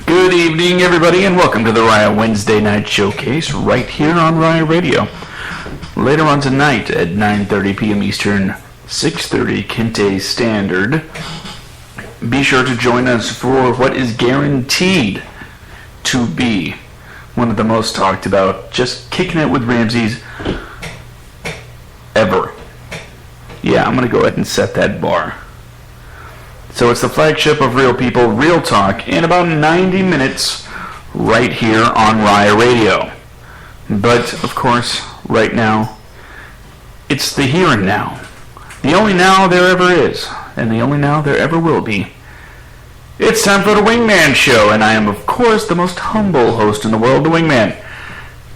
Good evening, everybody, and welcome to the Raya Wednesday Night Showcase right here on Raya Radio. Later on tonight at 9:30 p.m. Eastern, 6:30 Kente Standard, be sure to join us for what is guaranteed to be one of the most talked about, just kicking it with Ramses ever. Yeah, I'm going to go ahead and set that bar. So it's the flagship of Real People, Real Talk, in about 90 minutes right here on Raya Radio. But, of course, right now, it's the here and now. The only now there ever is, and the only now there ever will be. It's time for the Wingman Show, and I am, of course, the most humble host in the world, the Wingman.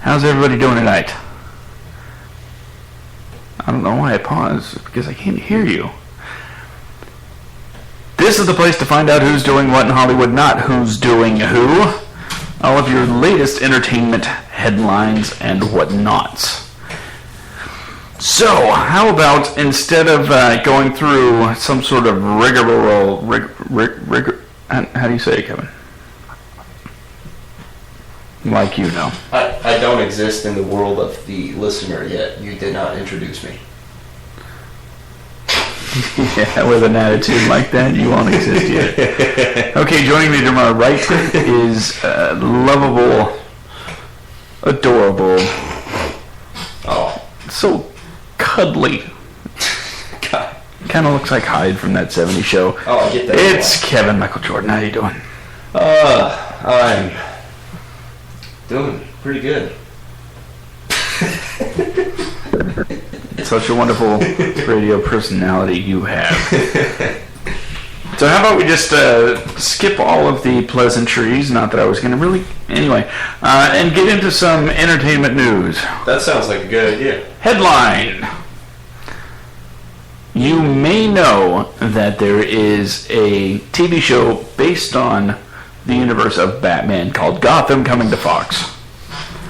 How's everybody doing tonight? I don't know why I paused, because I can't hear you. This is the place to find out who's doing what in Hollywood, not who's doing who. All of your latest entertainment headlines and whatnots. So, how about instead of going through some sort of rigmarole, how do you say it, Kevin? Like you know. I don't exist in the world of the listener yet. You did not introduce me. Yeah, with an attitude like that, you won't exist yet. Okay, joining me to my right is lovable, adorable, so cuddly. God. Kind of looks like Hyde from that 70s show. Oh, I get that. It's Kevin Michael Jordan. How you doing? I'm doing pretty good. Such a wonderful radio personality you have. So how about we just skip all of the pleasantries, not that I was going to really, anyway, and get into some entertainment news. That sounds like a good idea. Headline. You may know that there is a TV show based on the universe of Batman called Gotham coming to Fox.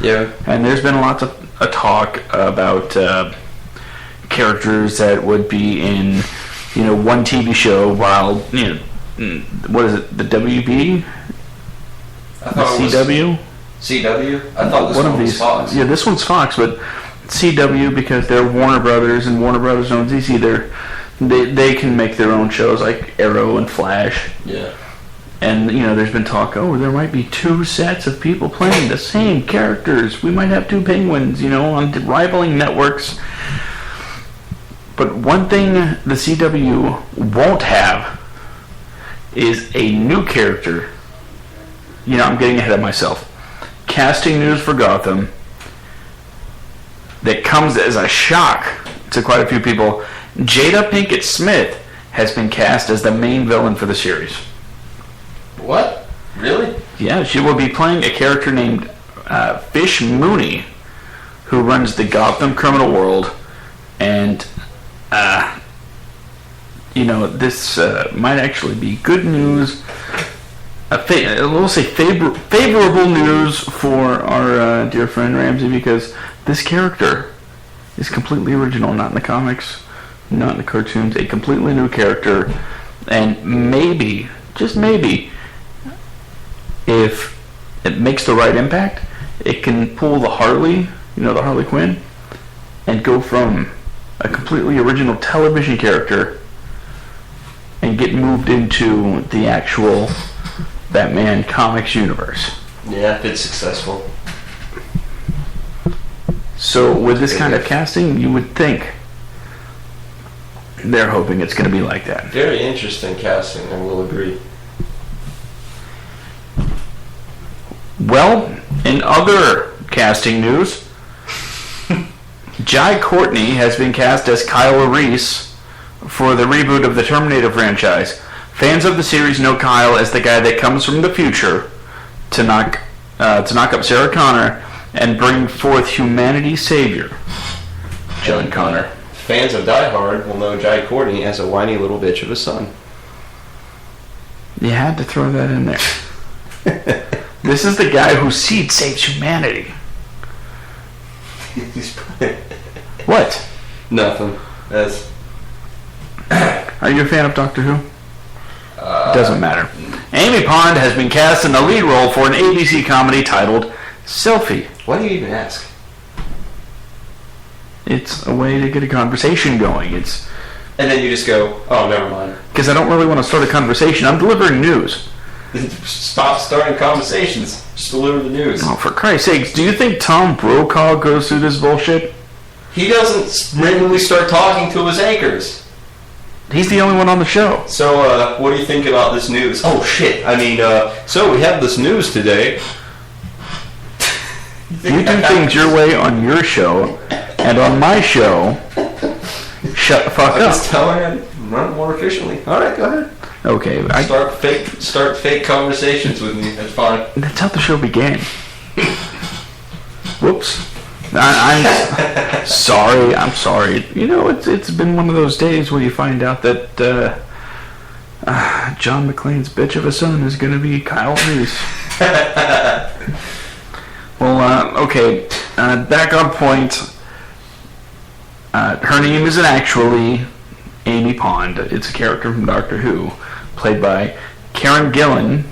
Yeah. And there's been lots of talk about characters that would be in, one TV show while, what is it, the WB? I thought the CW? CW? I thought this one one of was these, Fox. Yeah, this one's Fox, but CW, because they're Warner Brothers, and Warner Brothers owns DC, they can make their own shows like Arrow and Flash. Yeah. And, there's been talk, there might be two sets of people playing the same characters. We might have two Penguins, on rivaling networks. But one thing the CW won't have is a new character. I'm getting ahead of myself. Casting news for Gotham that comes as a shock to quite a few people. Jada Pinkett Smith has been cast as the main villain for the series. What? Really? Yeah, she will be playing a character named Fish Mooney, who runs the Gotham criminal world, and this might actually be good news we'll say favorable news for our dear friend Ramsey, because this character is completely original, not in the comics, not in the cartoons, a completely new character, and maybe, just maybe, if it makes the right impact, it can pull the Harley, the Harley Quinn, and go from a completely original television character and get moved into the actual Batman comics universe. Yeah, if it's successful. So with this kind of casting, you would think they're hoping it's going to be like that. Very interesting casting, I will agree. Well, in other casting news, Jai Courtney has been cast as Kyle Reese for the reboot of the Terminator franchise. Fans of the series know Kyle as the guy that comes from the future to knock up Sarah Connor and bring forth humanity's savior, John Connor. Fans of Die Hard will know Jai Courtney as a whiny little bitch of a son. You had to throw that in there. This is the guy whose seed saves humanity. What? Nothing. Are you a fan of Doctor Who? Doesn't matter. Amy Pond has been cast in the lead role for an ABC comedy titled Selfie. Why do you even ask? It's a way to get a conversation going. And then you just go, oh, never mind. Because I don't really want to start a conversation. I'm delivering news. Stop starting conversations. Just deliver the news. Oh, for Christ's sakes, do you think Tom Brokaw goes through this bullshit? He doesn't randomly start talking to his anchors. He's the only one on the show. So, what do you think about this news? Oh, shit. So we have this news today. You do things your way on your show, and on my show, shut the fuck up. I'm just telling you, run it more efficiently. All right, go ahead. Okay. Start fake conversations with me. That's fine. That's how the show began. Whoops. I'm sorry. I'm sorry. It's been one of those days where you find out that John McClane's bitch of a son is going to be Kyle Reese. Well, okay. Back on point. Her name isn't actually Amy Pond. It's a character from Doctor Who, played by Karen Gillan,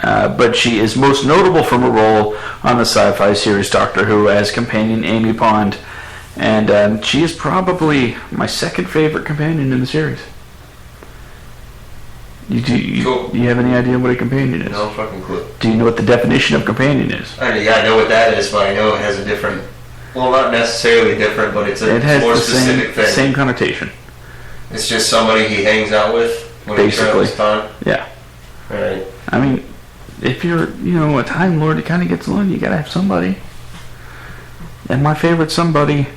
but she is most notable from a role on the sci-fi series Doctor Who as companion Amy Pond, and she is probably my second favorite companion in the series. Do you have any idea what a companion is? No fucking clue. Do you know what the definition of companion is? I know what that is, but I know it has a different... Well, not necessarily different, but it's a more specific thing. Same connotation. It's just somebody he hangs out with when basically. He travels time? Yeah. Right. I mean, if you're, a Time Lord, it kind of gets lonely. You gotta have somebody. And my favorite somebody,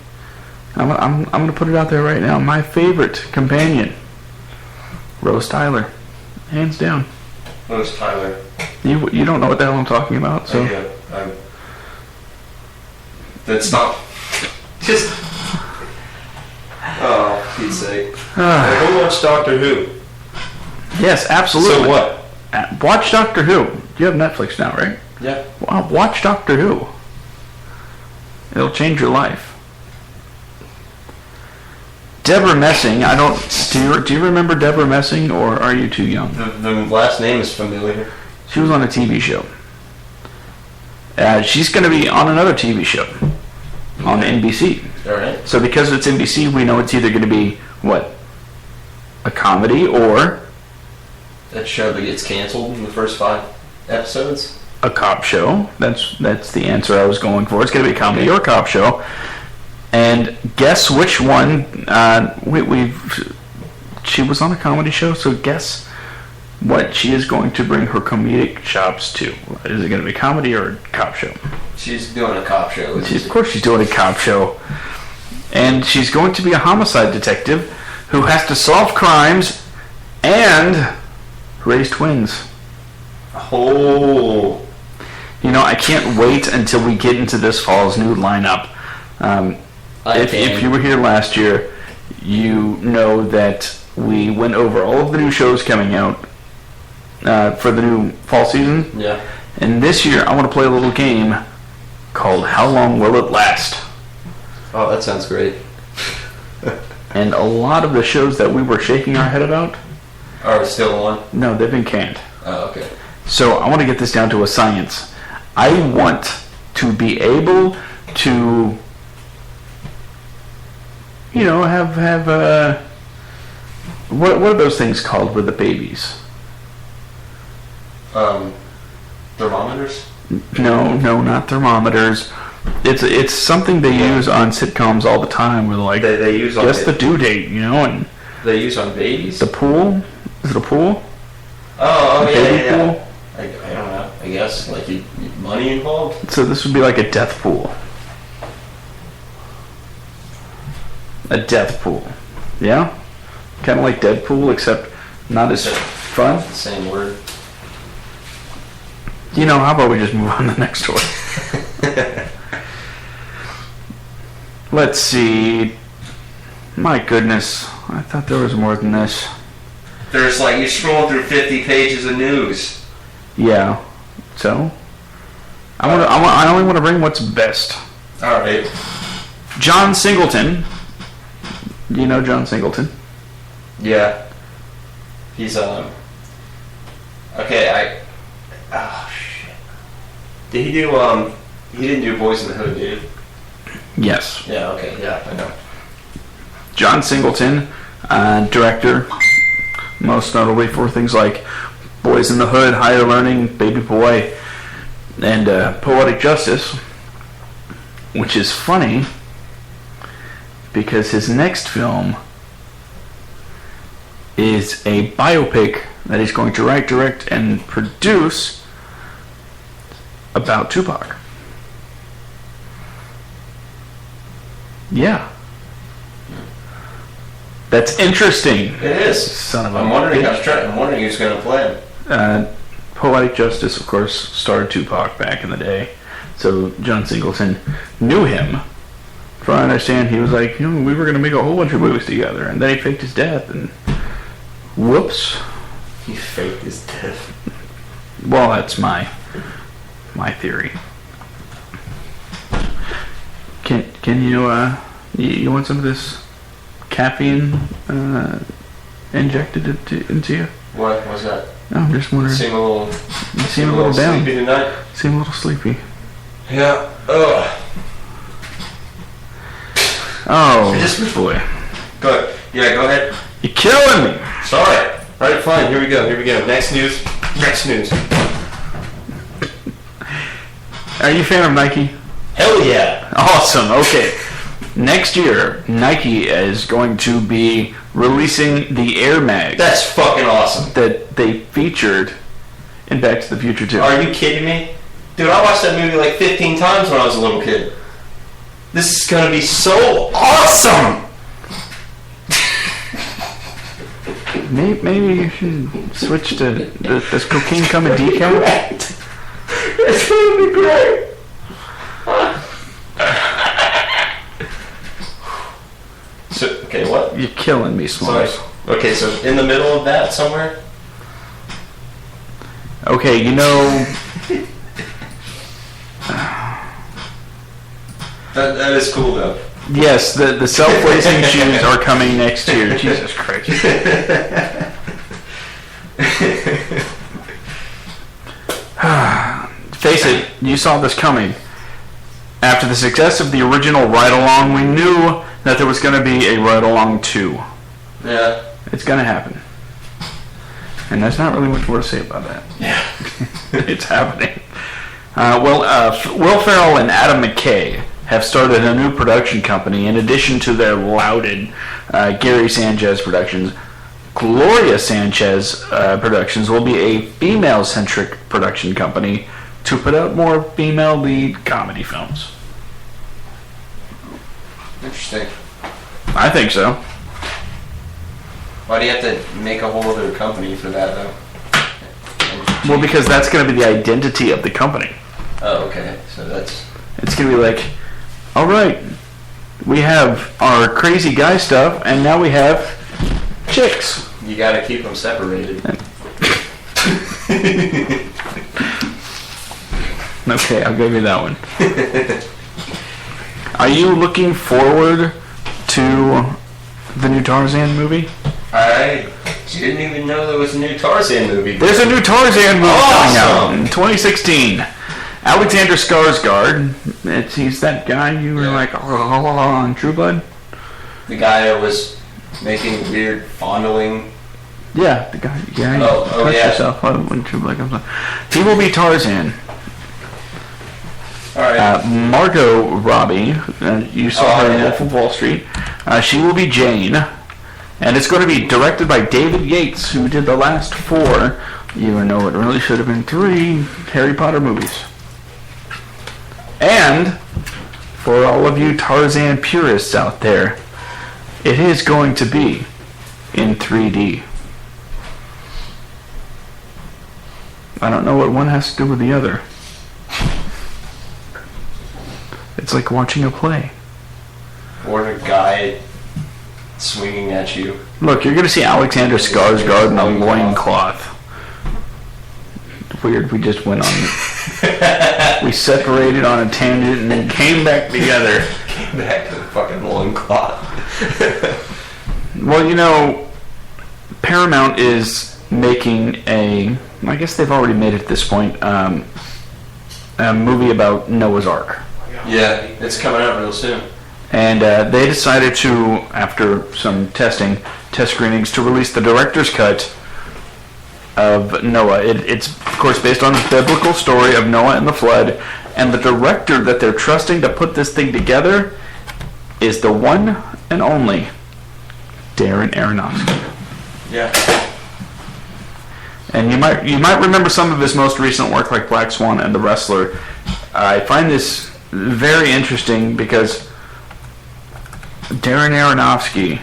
I'm gonna put it out there right now. My favorite companion, Rose Tyler, hands down. Rose Tyler. You don't know what the hell I'm talking about, so. Yeah. Then stop. Just. Oh, Pete's sake. Go watch Doctor Who. Yes, absolutely. So what? Watch Doctor Who. You have Netflix now, right? Yeah. Well, watch Doctor Who. It'll change your life. Deborah Messing, do you remember Deborah Messing, or are you too young? The last name is familiar. She was on a TV show. She's going to be on another TV show on NBC. All right. So because it's NBC, we know it's either going to be, what? A comedy or... That show that gets canceled in the first 5 episodes? A cop show. That's the answer I was going for. It's going to be a comedy or a cop show. And guess which one? She was on a comedy show, so guess what she is going to bring her comedic chops to. Is it going to be a comedy or a cop show? She's doing a cop show. Of course she's doing a cop show. And she's going to be a homicide detective who has to solve crimes and raise twins. Oh. I can't wait until we get into this fall's new lineup. If you were here last year, you know that we went over all of the new shows coming out for the new fall season. Yeah. And this year, I want to play a little game called How Long Will It Last? Oh, that sounds great. And a lot of the shows that we were shaking our head about are still on? No, they've been canned. Oh, okay. So I want to get this down to a science. I want to be able to, have what are those things called with the babies? Thermometers? No, not thermometers. It's something they use on sitcoms all the time. Where like they use on just the due date, and they use on babies. The pool? Is it a pool? Oh, yeah. Pool? I don't know. I guess like money involved. So this would be like a death pool. A death pool, yeah. Kind of like Deadpool, except not as fun. Same word. How about we just move on to the next one? Let's see. My goodness, I thought there was more than this. There's like, you're scrolling through 50 pages of news. Yeah. So? I only want to bring what's best. Alright. John Singleton. Do you know John Singleton? Yeah. He's, okay, oh, shit. Did he do, he didn't do Boys in the Hood, did he? Yes. Yeah, okay, yeah, I know. John Singleton, director, most notably for things like Boys in the Hood, Higher Learning, Baby Boy, and Poetic Justice, which is funny because his next film is a biopic that he's going to write, direct, and produce about Tupac. Yeah. That's interesting. It is. Son of a I'm wondering bitch. I'm wondering who's going to play him. Poetic Justice, of course, starred Tupac back in the day. So John Singleton knew him. From what I understand, he was like, we were going to make a whole bunch of movies together. And then he faked his death. And whoops. He faked his death. Well, that's my theory. Can you want some of this caffeine injected into you? What was that? No, I'm just wondering. You seem a little down. Sleepy tonight? Seem a little sleepy. Yeah. Ugh. Oh, boy. Go ahead. Yeah, go ahead. You're killing me. Sorry. All right, fine. Here we go. Next news. Are you a fan of Nike? Hell yeah. Awesome. Okay. Next year, Nike is going to be releasing the Air Mags. That's fucking awesome. That they featured in Back to the Future 2. Are you kidding me? Dude, I watched that movie like 15 times when I was a little kid. This is gonna be so awesome! Maybe you should switch to does cocaine come in decaf? It's gonna be great! So, okay, what? You're killing me, Smalls. Sorry. Okay, so in the middle of that somewhere? Okay, That is cool though. Yes, the self-lacing shoes are coming next year. Jesus Christ. Face it, you saw this coming. After the success of the original Ride Along, we knew that there was going to be a Ride Along 2. Yeah. It's going to happen. And there's not really much more to say about that. Yeah. It's happening. Will Ferrell and Adam McKay have started a new production company in addition to their lauded Gary Sanchez Productions. Gloria Sanchez Productions will be a female-centric production company to put out more female lead comedy films. Interesting. I think so. Why do you have to make a whole other company for that though? Well, because that's going to be the identity of the company. Oh, okay. So that's... It's going to be like, all right, we have our crazy guy stuff, and now we have chicks. You got to keep them separated. Okay, I'll give you that one. Are you looking forward to the new Tarzan movie? I didn't even know there was a new Tarzan movie. There's a new Tarzan movie coming out in 2016. Alexander Skarsgård. He's that guy you were like, on True Blood? The guy that was making weird fondling. Yeah, the guy. Yeah, touch yourself when True Blood comes on. He will be Tarzan. All right. Margot Robbie, you saw her in Wolf of Wall Street. She will be Jane. And it's going to be directed by David Yates, who did the last 4, even though it really should have been 3 Harry Potter movies. And, for all of you Tarzan purists out there, it is going to be in 3D. I don't know what one has to do with the other. It's like watching a play. Or a guy swinging at you. Look, you're going to see Alexander Skarsgård in a loincloth. Weird, we just went on. We separated on a tangent and then came back together. Came back to the fucking loincloth. Well, you know, Paramount is making I guess they've already made it at this point, a movie about Noah's Ark. Yeah, it's coming out real soon. And they decided to, after some test screenings, to release the director's cut of Noah. It's, of course, based on the biblical story of Noah and the flood. And the director that they're trusting to put this thing together is the one and only Darren Aronofsky. Yeah. And you might remember some of his most recent work, like Black Swan and The Wrestler. I find this very interesting because Darren Aronofsky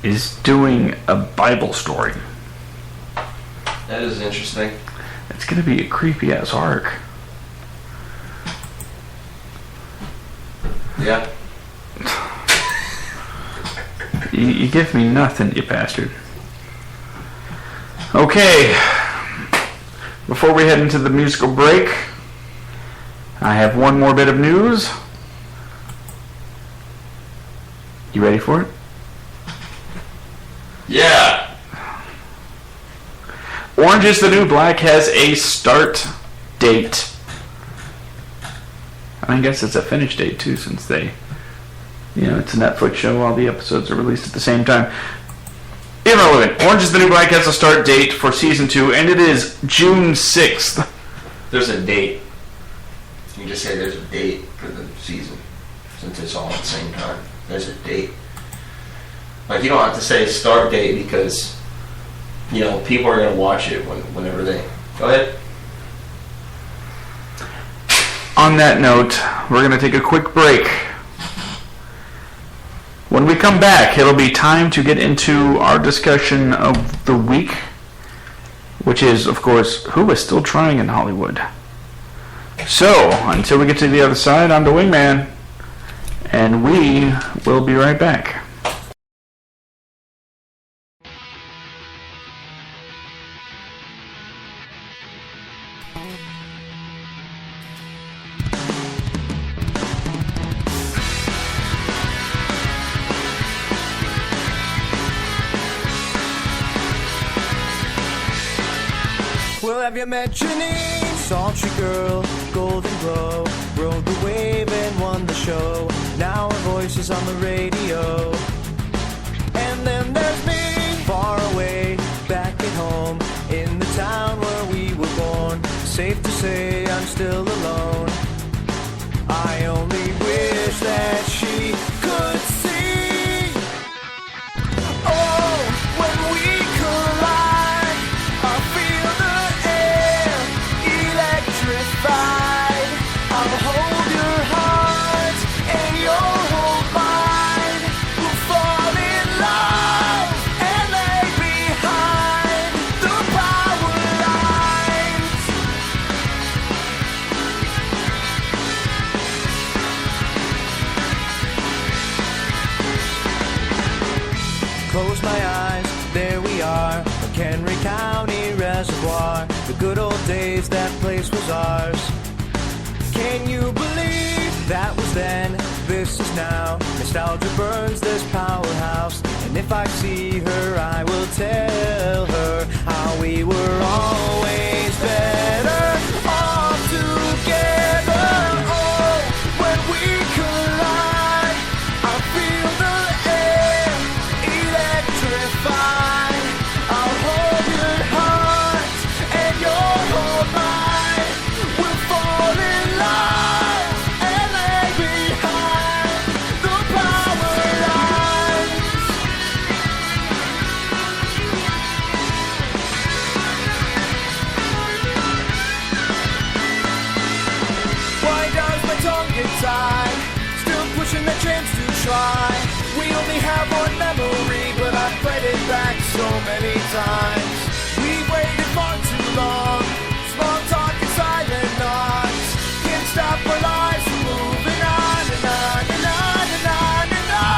is doing a Bible story. That is interesting. It's going to be a creepy ass arc. Yeah. You give me nothing, you bastard. Okay. Before we head into the musical break, I have one more bit of news. You ready for it? Yeah. Orange is the New Black has a start date. I guess it's a finish date too, since it's a Netflix show. All the episodes are released at the same time. Irrelevant. Orange is the New Black has a start date for season 2, and it is June 6th. There's a date. You can just say there's a date for the season, since it's all at the same time. There's a date. Like, you don't have to say start date because, people are going to watch it whenever they... Go ahead. On that note, we're going to take a quick break. When we come back, it'll be time to get into our discussion of the week, which is, of course, who is still trying in Hollywood. So, until we get to the other side, I'm the Wingman, and we will be right back. Well, have you met Janine, sultry girl, golden glow, rode the wave and won the show. Now her voice is on the radio. And then there's me, far away, back at home, in the town where we were born. Safe to say I'm still alone. I only wish that she could see. Oh, when we collide, I feel the air electrified. I'll hold your heart and you'll hold mine. We'll fall in love and lay behind the power lines. Close my eyes, there we are, McHenry County was ours. Can you believe that was then? This is now. Nostalgia burns this powerhouse. And if I see her, I will tell her how we were always better off together. Oh, when we collide, I feel the air electrify. I'll hold your heart and you'll hold mine. We'll fall in love and lay behind the power lines. Why does my tongue get tied? Still pushing the chance to try. We only have one memory, but I've played it back so many times. We've waited far too long. Small talk and silent nods can't stop our lives from moving on and on and on and on and on.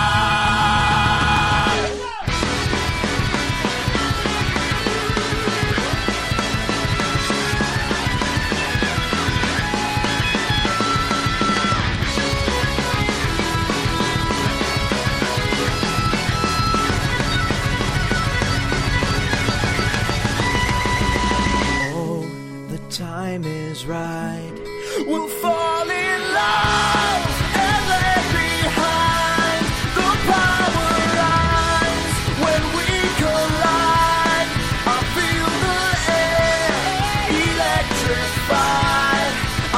Oh, the time is right. We'll fall in love and lay behind the power lines. When we collide, I feel the air electrify.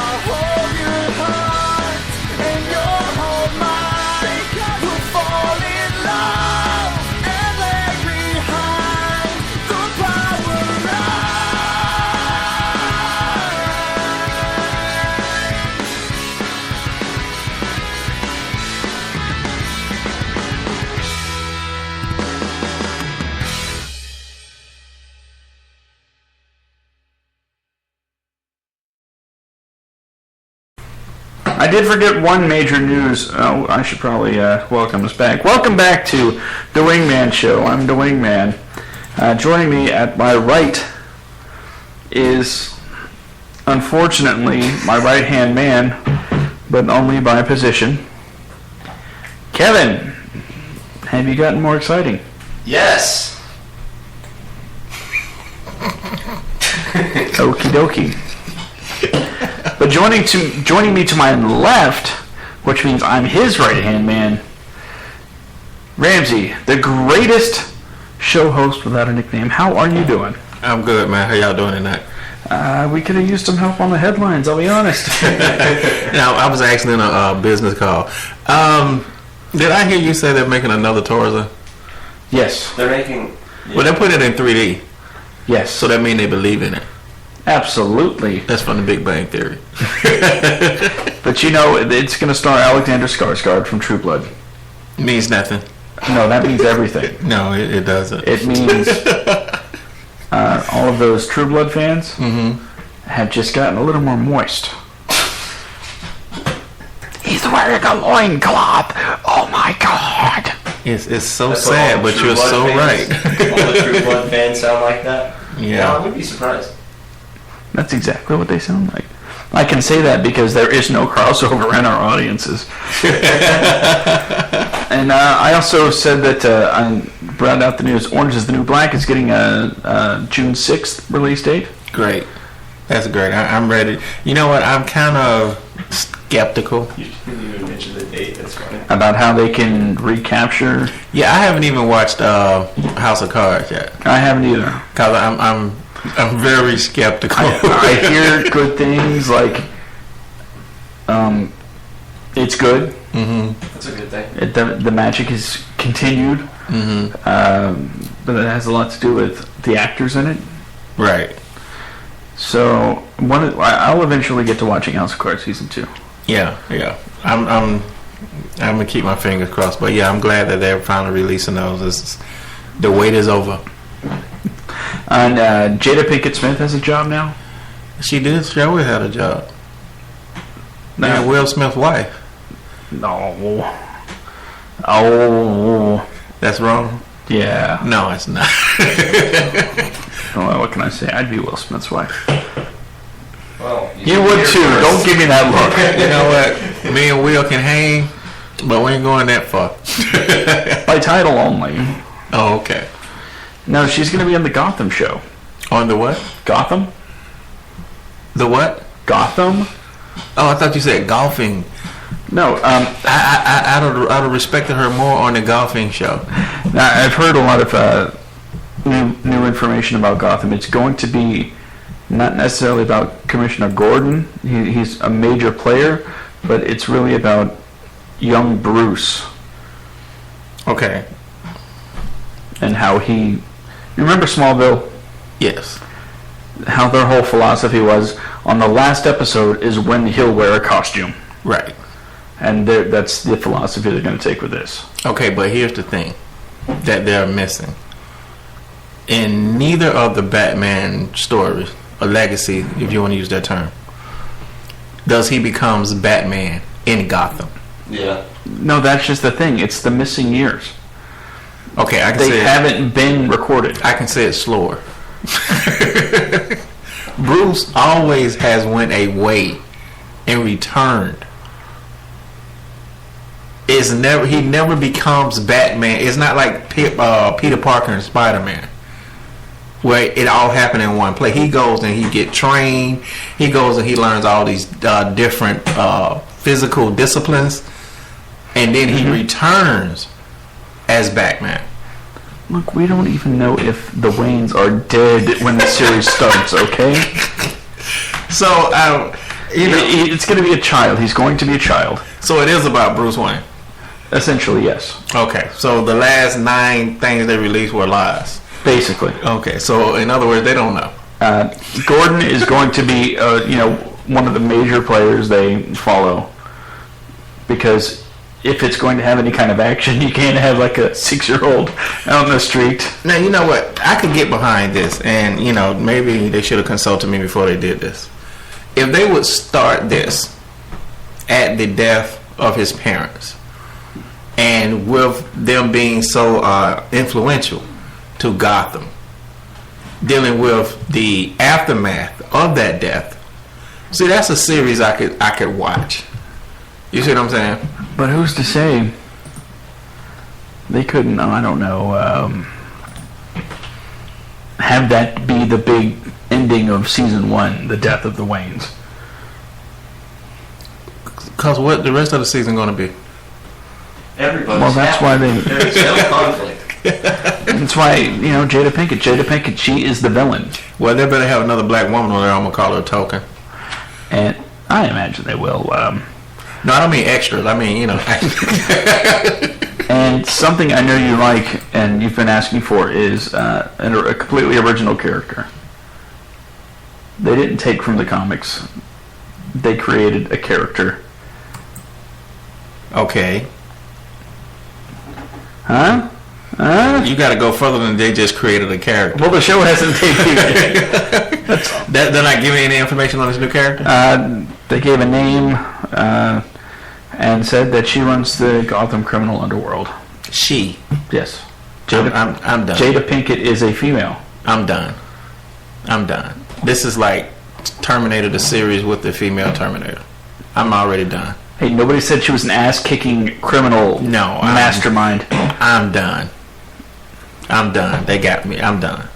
I'll hold your heart and you'll hold mine. We'll fall in love and lay behind the power lines. I did forget one major news. Oh, I should probably welcome us back. Welcome back to the Wingman Show. I'm the Wingman. Joining me at my right is, unfortunately, my right-hand man, but only by position. Kevin, have you gotten more exciting? Yes. Okie dokie. But joining me to my left, which means I'm his right-hand man, Ramsey, the greatest show host without a nickname. How are you doing? I'm good, man. How y'all doing tonight? We could have used some help on the headlines, I'll be honest. Now, I was actually in a business call. Did I hear you say they're making another Tarzan? Yes. They're making. Well, they put it in 3D, Yes. so that means they believe in it. Absolutely. That's from the Big Bang Theory. But you know, it's going to star Alexander Skarsgård from True Blood. Means nothing. No, that means everything. No, it doesn't. It means all of those True Blood fans have just gotten a little more moist. He's wearing a loincloth. Oh my God. It's so That's what sad, all but True you're Blood so fans- right. All the True Blood fans sound like that. Yeah. No, I would be surprised. That's exactly what they sound like. I can say that because there is no crossover in our audiences. And I also said that I brought out the news. Orange is the New Black is getting a June 6th release date. Great. That's great. I'm ready. You know what? I'm kind of skeptical. You didn't mention the date. That's funny. About how they can recapture. Yeah, I haven't even watched House of Cards yet. I haven't either. Cause I'm very skeptical. I hear good things like it's good. That's a good thing. The magic is continued, but it has a lot to do with the actors in it. Right. So I'll eventually get to watching House of Cards season 2. Yeah. I'm gonna keep my fingers crossed, but yeah, I'm glad that they're finally releasing those. The wait is over. And Jada Pinkett Smith has a job now. She did. She always had a job. No. Yeah, Will Smith's wife. No. Oh. That's wrong. Yeah. No, it's not. Well, what can I say? I'd be Will Smith's wife. Well, you You would too. Don't give me that look. You know what? Me and Will can hang, but we ain't going that far. By title only. Oh, okay. No, she's going to be on the Gotham show. On the what? Gotham? The what? Gotham? Oh, I thought you said golfing. No, I'd have respected her more on the golfing show. now, I've heard a lot of new information about Gotham. It's going to be not necessarily about Commissioner Gordon. He's a major player, but it's really about young Bruce. Okay. And how he... You remember Smallville? Yes. How their whole philosophy was, on the last episode is when he'll wear a costume. Right. And that's the philosophy they're going to take with this. Okay, but here's the thing that they're missing. In neither of the Batman stories, or legacy, if you want to use that term, does he becomes Batman in Gotham. Yeah. No, that's just the thing. It's the missing years. Okay, I can They say haven't been recorded. I can say it slower. Bruce always has went away and returned. He never becomes Batman. It's not like Peter Parker and Spider-Man, where it all happened in one place. He goes and he get trained. He goes and he learns all these different physical disciplines, and then he returns as Batman. Look, we don't even know if the Waynes are dead when the series starts, okay? So, It's going to be a child. He's going to be a child. So it is about Bruce Wayne. Essentially, yes. Okay, so the last 9 things they released were lies. Basically. Okay, so in other words, they don't know. Gordon is going to be, one of the major players they follow. Because if it's going to have any kind of action, you can't have like a 6-year-old out in the street. Now, you know what? I could get behind this, and, maybe they should have consulted me before they did this. If they would start this at the death of his parents, and with them being so influential to Gotham, dealing with the aftermath of that death, see, that's a series I could watch. You see what I'm saying? But who's to say they couldn't, I don't know, have that be the big ending of season 1, the death of the Waynes? Because what the rest of the season going to be? Everybody's Well, that's why they... There's no conflict. That's why, Jada Pinkett, she is the villain. Well, they better have another black woman on there. I'm going to call her a token. And I imagine they will. No, I don't mean extras. I mean, And something I know you like and you've been asking for is a completely original character. They didn't take from the comics. They created a character. Okay. Huh? You got to go further than they just created a character. Well, the show hasn't debuted yet. They're not giving any information on this new character? They gave a name and said that she runs the Gotham criminal underworld. She. Yes. I'm done. Jada Pinkett is a female. I'm done. This is like Terminator the series with the female Terminator. I'm already done. Hey, nobody said she was an ass-kicking criminal mastermind. I'm done. They got me. I'm done.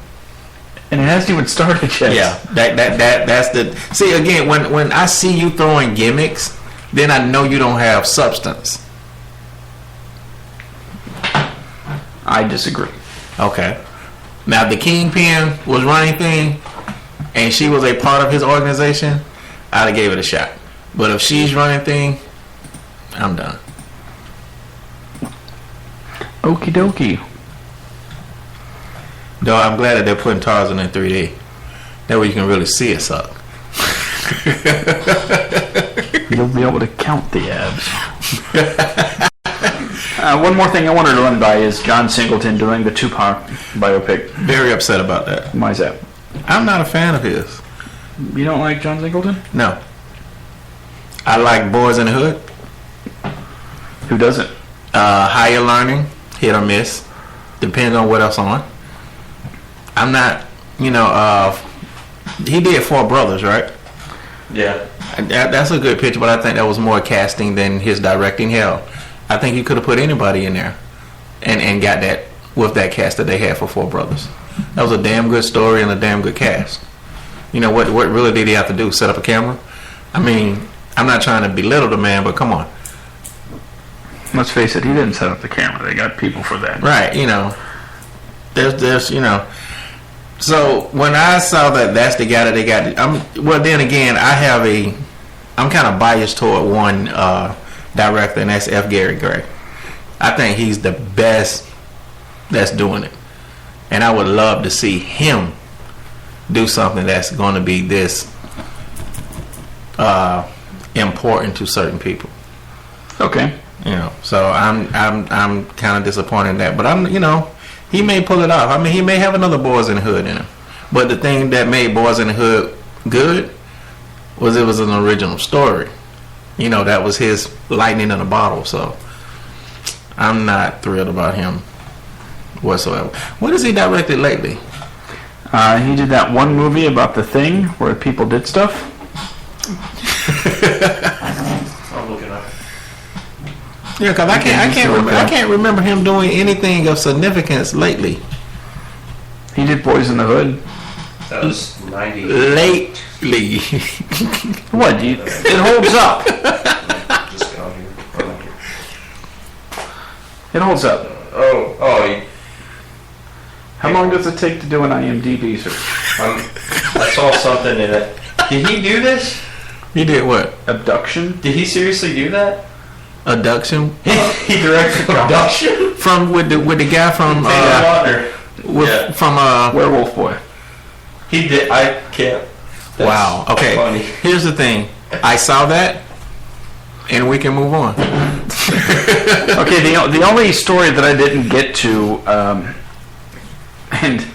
And it hasn't even started yet. Yeah, that's the... See, again, when I see you throwing gimmicks, then I know you don't have substance. I disagree. Okay. Now, if the Kingpin was running thing, and she was a part of his organization, I'd have gave it a shot. But if she's running thing, I'm done. Okie dokie. Though I'm glad that they're putting Tarzan in 3D. That way you can really see it suck. You'll be able to count the abs. One more thing I wanted to run by is John Singleton doing the Tupac biopic. Very upset about that. Why is that? I'm not a fan of his. You don't like John Singleton? No. I like Boys in the Hood. Who doesn't? Higher Learning, hit or miss. Depends on what else on. I'm not, he did Four Brothers, right? Yeah. That's a good picture, but I think that was more casting than his directing. Hell, I think you could have put anybody in there and got that with that cast that they had for Four Brothers. That was a damn good story and a damn good cast. You know, what really did he have to do? Set up a camera? I mean, I'm not trying to belittle the man, but come on. Let's face it, he didn't set up the camera. They got people for that. Right, you know. There's you know. So when I saw that that's the guy that they got, well then again, I'm kind of biased toward one director, and that's F. Gary Gray. I think he's the best that's doing it. And I would love to see him do something that's going to be this important to certain people. Okay. You know, so I'm kind of disappointed in that, but he may pull it off. I mean, he may have another Boys in the Hood in him, but the thing that made Boys in the Hood good was it was an original story. You know, that was his lightning in a bottle. So I'm not thrilled about him whatsoever. What has he directed lately? He did that one movie about the Thing where people did stuff. I'm looking up. Yeah, because I can't remember him doing anything of significance lately. He did Boys in the Hood. That was 90. Lately. What? It holds up. Just go here. It holds up. Oh. How long does it take to do an IMDb search? I saw something in it. Did he do this? He did what? Abduction? Did he seriously do that? Abduction? He directed Abduction? From with the guy from from Werewolf Boy. He did. I can't. That's wow. Okay. Funny. Here's the thing. I saw that, and we can move on. Okay. The only story that I didn't get to, and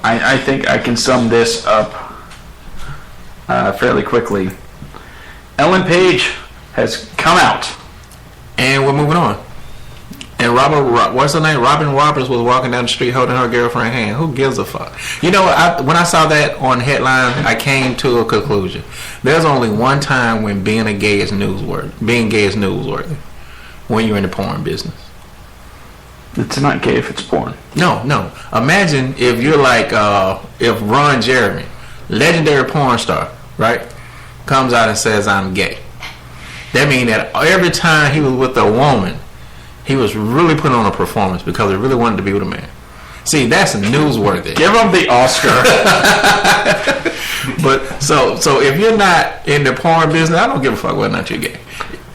I think I can sum this up fairly quickly. Ellen Page has come out. And we're moving on. And what's her name? Robin Roberts was walking down the street holding her girlfriend's hand. Who gives a fuck? You know, when I saw that on headline, I came to a conclusion. There's only one time when being gay is newsworthy. When you're in the porn business. It's not gay if it's porn. No. Imagine if you're like, if Ron Jeremy, legendary porn star, right, comes out and says, I'm gay. That means that every time he was with a woman, he was really putting on a performance because he really wanted to be with a man. See, that's newsworthy. Give him the Oscar. But so if you're not in the porn business, I don't give a fuck whether or not you're gay.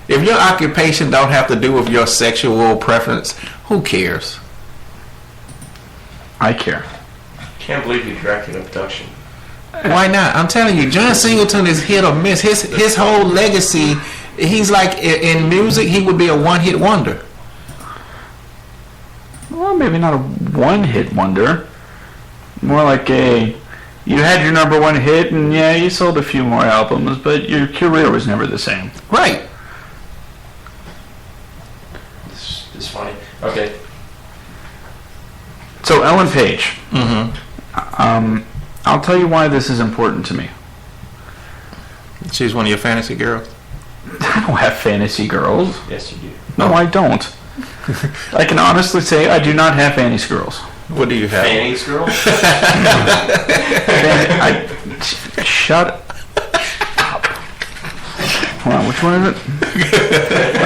If your occupation don't have to do with your sexual preference, who cares? I care. Can't believe you directed Abduction. Why not? I'm telling you, John Singleton is hit or miss. His whole legacy, he's like in music, he would be a one-hit wonder. Well, maybe not a one-hit wonder. More like you had your number one hit, and yeah, you sold a few more albums, but your career was never the same. Right. It's funny. Okay. So Ellen Page. Mm-hmm. I'll tell you why this is important to me. She's one of your fantasy girls? I don't have fantasy girls. Yes, you do. No, I don't. I can honestly say I do not have fantasy girls. What do you have? Fanny's girl? Shut up. Hold on, which one is it?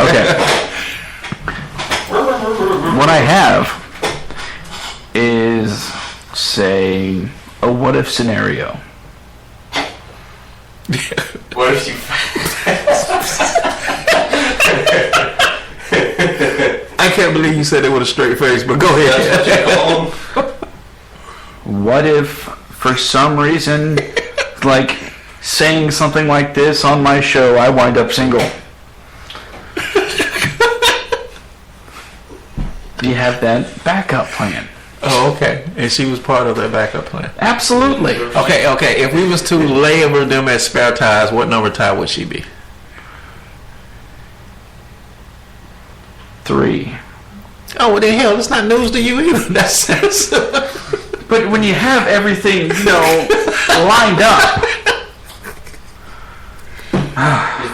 Okay. What I have is, say, a what-if scenario. What if you... I can't believe you said it with a straight face, but go ahead. What if, for some reason, like saying something like this on my show, I wind up single? Do you have that backup plan? Oh, okay. And she was part of that backup plan. Absolutely. Okay. If we was to label them as spare tires, what number tire would she be? 3. Oh, well, the hell, it's not news to you either. That's But when you have everything, lined up,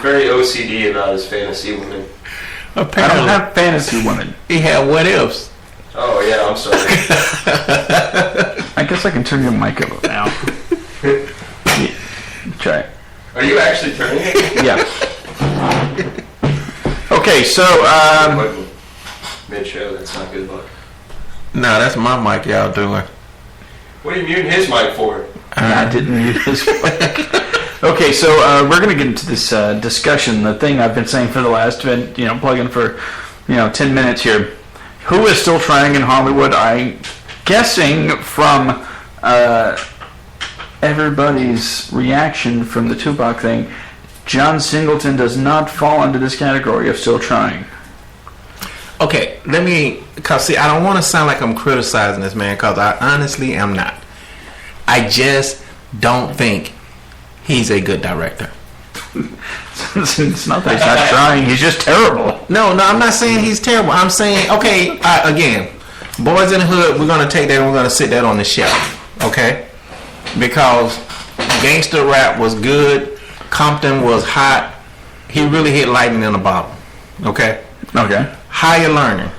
very OCD about his fantasy women. Apparently. I don't have fantasy women. He had what else? Oh yeah, I'm sorry. I guess I can turn your mic up now. Yeah. Try it. Are you actually turning it? Yeah. Okay, so mid-show, that's not good luck. No, that's my mic y'all doing. What are you muting his mic for? I didn't mute his mic. Okay, so we're going to get into this discussion, the thing I've been saying for the last, plugging for, 10 minutes here. Who is still trying in Hollywood? I'm guessing from everybody's reaction from the Tupac thing, John Singleton does not fall into this category of still trying. Okay, because see, I don't want to sound like I'm criticizing this man, because I honestly am not. I just don't think he's a good director. It's not that he's not trying, he's just terrible. No, I'm not saying he's terrible. I'm saying, okay, again, Boys in the Hood, we're going to take that and we're going to sit that on the shelf, okay? Because gangster rap was good, Compton was hot, he really hit lightning in a bottle, okay? Okay. Higher learning.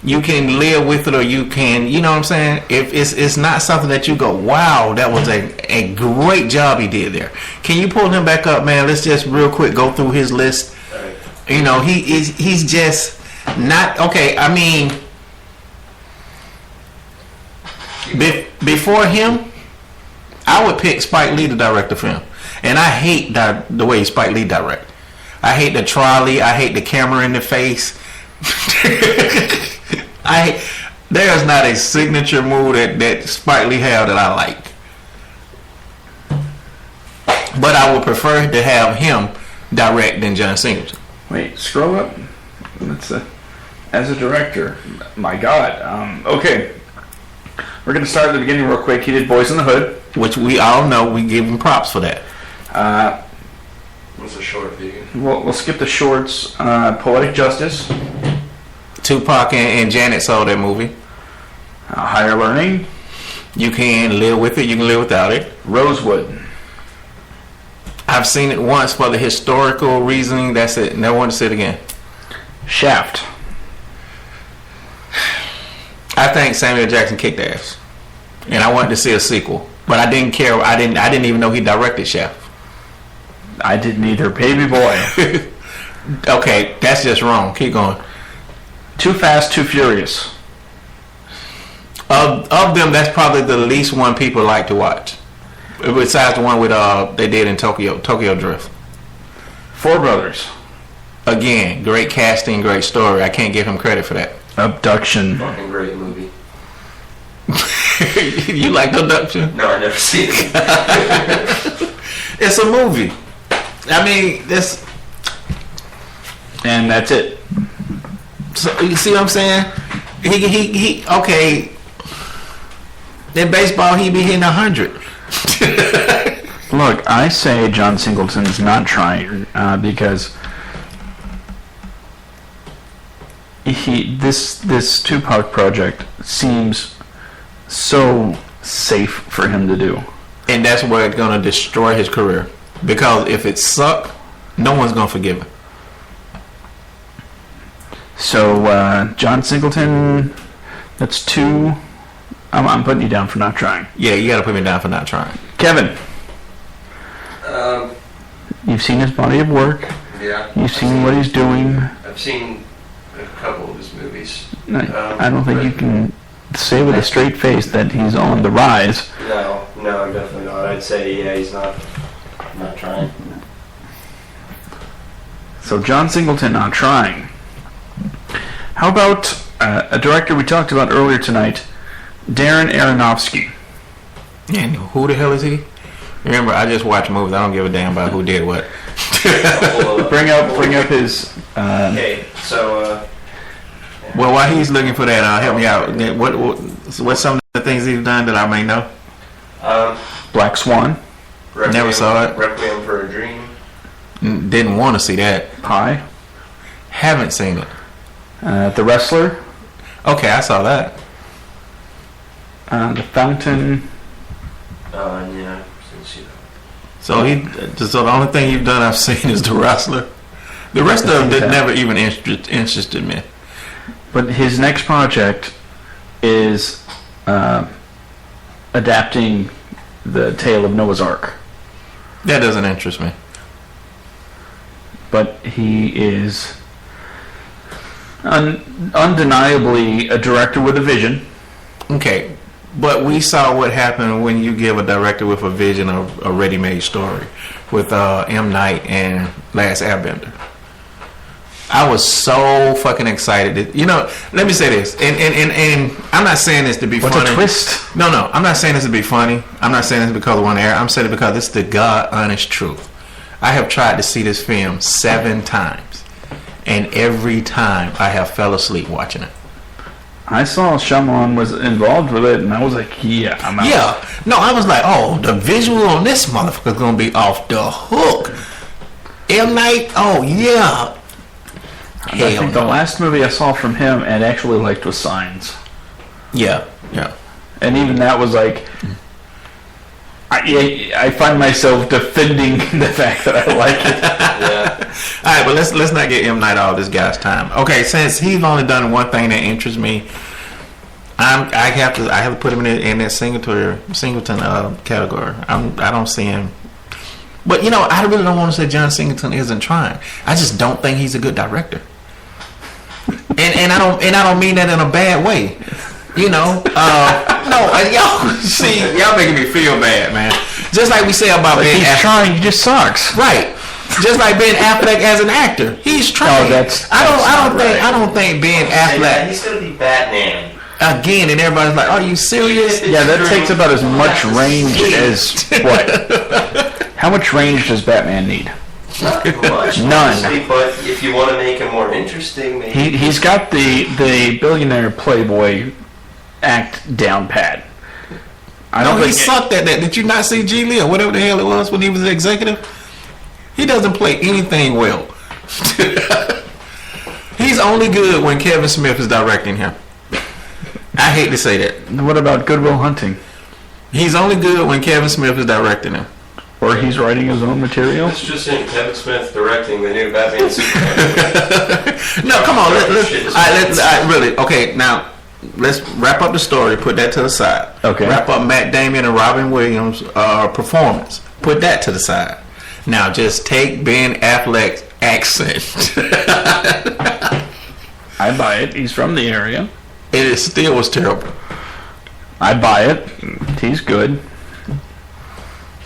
You can live with it, or you can, you know what I'm saying? If it's not something that you go, wow, that was a great job he did there. Can you pull him back up, man? Let's just real quick go through his list. He's just not okay. I mean, before him, I would pick Spike Lee to direct the film, and I hate the way Spike Lee direct. I hate the trolley. I hate the camera in the face. There's not a signature move that Spike Lee had that I like. But I would prefer to have him direct than John Singleton. Wait, scroll up. That's as a director. My God. Okay. We're going to start at the beginning real quick. He did Boys in the Hood. Which we all know, we give him props for that. What's a short video? We'll skip the shorts. Poetic Justice. Tupac and Janet saw that movie. Higher Learning. You can live with it, you can live without it. Rosewood. I've seen it once for the historical reasoning. That's it. Never want to see it again. Shaft. I think Samuel Jackson kicked ass, and I wanted to see a sequel, but I didn't care. I didn't even know he directed Shaft. I didn't either. Baby Boy. Okay, that's just wrong. Keep going. Too Fast, Too Furious. Of them, that's probably the least one people like to watch. Besides the one with they did in Tokyo Drift. Four Brothers. Again, great casting, great story. I can't give him credit for that. Abduction. Fucking great movie. You like Abduction? No, I never seen it. It's a movie. I mean, this. And that's it. So, you see what I'm saying? He okay. In baseball, he be hitting 100. Look, I say John Singleton's not trying because this Tupac project seems so safe for him to do, and that's where it's gonna destroy his career. Because if it sucked, no one's gonna forgive him. So John Singleton, that's two. I'm putting you down for not trying. Yeah, you gotta put me down for not trying. Kevin, you've seen his body of work. Yeah. You've seen what he's doing. I've seen a couple of his movies. I don't think you can say with a straight face that he's on the rise. No, definitely not. I'd say, yeah, he's not trying. So John Singleton not trying. How about a director we talked about earlier tonight, Darren Aronofsky? And who the hell is he? Remember, I just watch movies. I don't give a damn about who did what. Bring up his. Okay, so. Well, while he's looking for that, help me out. What's some of the things he's done that I may know? Black Swan. Requiem, Never saw it. Requiem for a Dream. Didn't want to see that. Pie. Haven't seen it. The Wrestler. Okay, I saw that. The Fountain. Yeah, I didn't see that. So so the only thing you've done I've seen is The Wrestler. The rest of them never even interested me. But his next project is adapting the tale of Noah's Ark. That doesn't interest me. But he is undeniably a director with a vision. Okay, but we saw what happened when you give a director with a vision of a ready-made story with M. Night and Last Airbender. I was so fucking excited. Let me say this, and I'm not saying this to be funny. What's a twist? No, I'm not saying this to be funny. I'm not saying this because of one error. I'm saying it because it's the God honest truth. I have tried to see this film 7 times, and every time I have fell asleep watching it. I saw Shyamalan was involved with it, and I was like, yeah, I'm out. Yeah. No, I was like, oh, the visual on this motherfucker is going to be off the hook. M. Night, oh, yeah. I think the last movie I saw from him and actually liked was Signs. Yeah. And even that was like, I find myself defending the fact that I like it. Yeah. All right, but let's not get M. Night all this guy's time. Okay, since he's only done one thing that interests me, I have to put him in that Singleton category. I don't see him. But I really don't want to say John Singleton isn't trying. I just don't think he's a good director. And I don't mean that in a bad way. No, y'all see, y'all making me feel bad, man. Just like we say about Ben Affleck. He's trying, he just sucks. Right. Just like Ben Affleck as an actor, he's trying. I don't think Ben Affleck. He's gonna be Batman again, and everybody's like, "Are you serious?" Yeah, that takes about as much range as what? How much range does Batman need? Not much, None. honestly, but if you want to make him more interesting, maybe. He's got the billionaire playboy act down pat. He sucked at that. Did you not see G. or whatever the hell it was when he was the executive? He doesn't play anything well. He's only good when Kevin Smith is directing him. I hate to say that. What about Good Will Hunting? He's only good when Kevin Smith is directing him. Or he's writing his own material? It's just in Kevin Smith directing the new Batman Superman. No, come on. Let's really. Okay, now let's wrap up the story. Put that to the side. Okay. Wrap up Matt Damon and Robin Williams' performance. Put that to the side. Now just take Ben Affleck's accent. I buy it. He's from the area. It still was terrible. I buy it. He's good.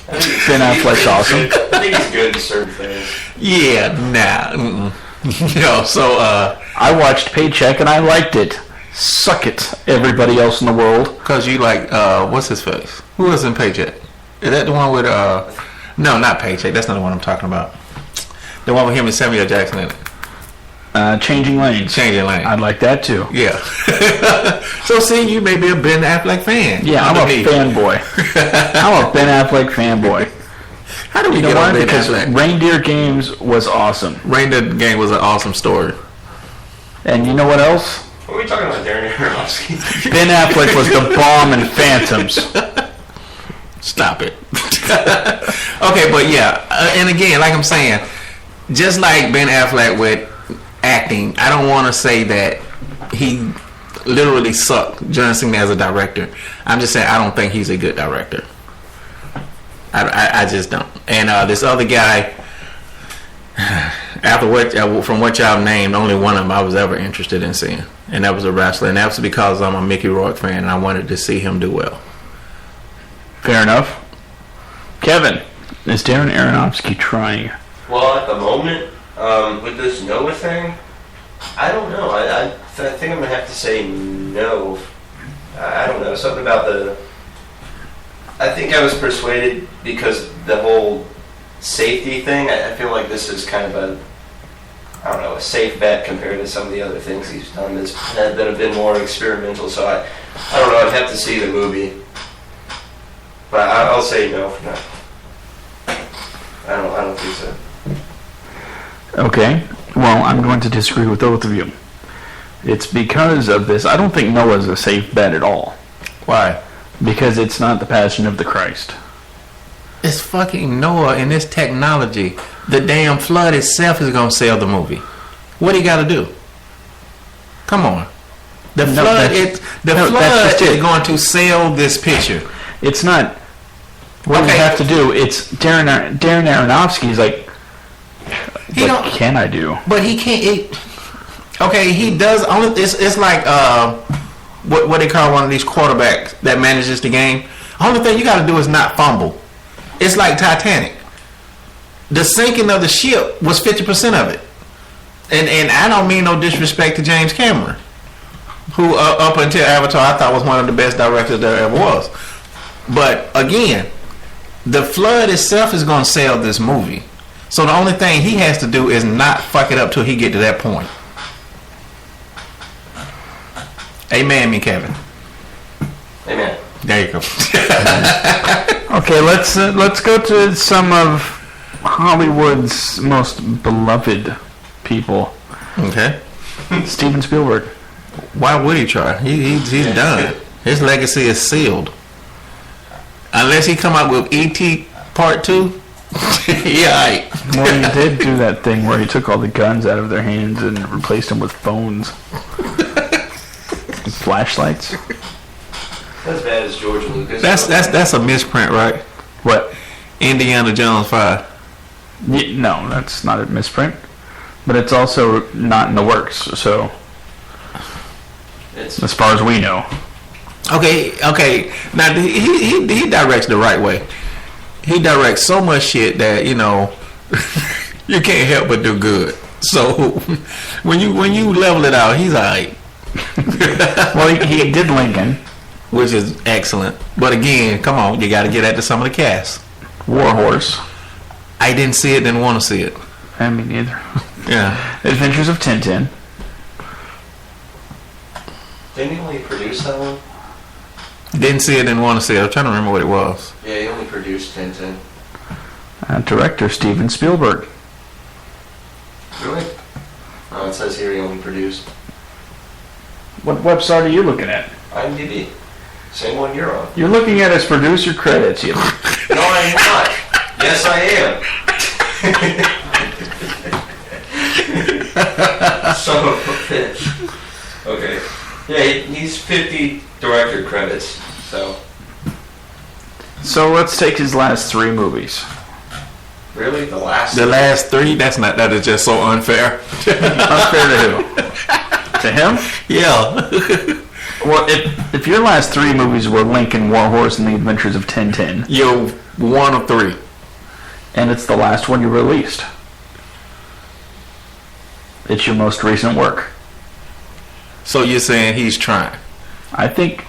Ben Affleck's awesome. I think he's good at certain things. Yeah, nah. So I watched Paycheck and I liked it. Suck it, everybody else in the world. Because you like, what's his face? Who was in Paycheck? Is that the one with, no, not Paycheck. That's not the one I'm talking about. The one with him and Samuel Jackson in it. Changing Lanes. Changing Lanes. I like that too. Yeah. So see, you may be a Ben Affleck fan. Yeah, I'm a fanboy. I'm a Ben Affleck fanboy. How do we get on Ben Because Affleck? Reindeer Games was awesome. Reindeer Game was an awesome story. And you know what else? What are we talking about, Darren Aronofsky? Ben Affleck was the bomb in Phantoms. Stop it. Okay, but yeah, and again, like I'm saying, just like Ben Affleck with acting, I don't want to say that he literally sucked John Cena as a director. I'm just saying I don't think he's a good director. I just don't. And this other guy, from what y'all named, only one of them I was ever interested in seeing, and that was a wrestler, and that was because I'm a Mickey Rourke fan and I wanted to see him do well. Fair enough. Kevin, is Darren Aronofsky trying? Well, at the moment, with this Noah thing, I don't know. I think I'm going to have to say no. I don't know. Something about I think I was persuaded because the whole safety thing. I feel like this is kind of a safe bet compared to some of the other things he's done that have been more experimental. So I don't know. I'd have to see the movie. But I'll say no for now. I don't think so. Okay. Well, I'm going to disagree with both of you. It's because of this. I don't think Noah's a safe bet at all. Why? Because it's not the Passion of the Christ. It's fucking Noah and this technology. The damn flood itself is gonna sell the movie. What do you got to do? Come on. The flood is going to sell this picture. It's not. What you have to do? It's Darren Aronofsky's like. What can I do? But he can't. He does. It's like what they call one of these quarterbacks that manages the game. Only thing you got to do is not fumble. It's like Titanic. The sinking of the ship was 50% of it, and I don't mean no disrespect to James Cameron, who up until Avatar I thought was one of the best directors there ever was. But again, the flood itself is going to sell this movie. So the only thing he has to do is not fuck it up till he get to that point. Amen, me Kevin. Amen. There you go. Okay, let's go to some of Hollywood's most beloved people. Okay. Steven Spielberg. Why would he try? He's done. His legacy is sealed. Unless he come out with E.T. Part 2. Yeah, right. Well, he did do that thing where he took all the guns out of their hands and replaced them with phones. And flashlights. As bad as George Lucas. That's a misprint, right? What? Indiana Jones 5. No, that's not a misprint. But it's also not in the works, so as far as we know. Okay. Now he directs the right way. He directs so much shit that you can't help but do good. So when you level it out, he's alright. Well, he did Lincoln, which is excellent. But again, come on, you got to get at some of the cast. War Horse. I didn't see it, didn't want to see it. I mean, neither. Yeah. Adventures of Tintin. Didn't he only produce that one? Didn't see it, didn't want to see it. I'm trying to remember what it was. Yeah, he only produced Tintin. Director Steven Spielberg. Really? Oh, it says here he only produced. What website are you looking at? IMDb. Same one you're on. You're looking at his producer credits. No, I'm not. Yes, I am. Son of a bitch. Okay. Yeah, he's 50 director credits, so. So let's take his last 3 movies. Really? The last 3? That is just so unfair. Unfair to who? To him? Yeah. Well, if your last 3 movies were Lincoln, War Horse, and The Adventures of Tintin, you're 1 of 3. And it's the last one you released. It's your most recent work. So you're saying he's trying? I think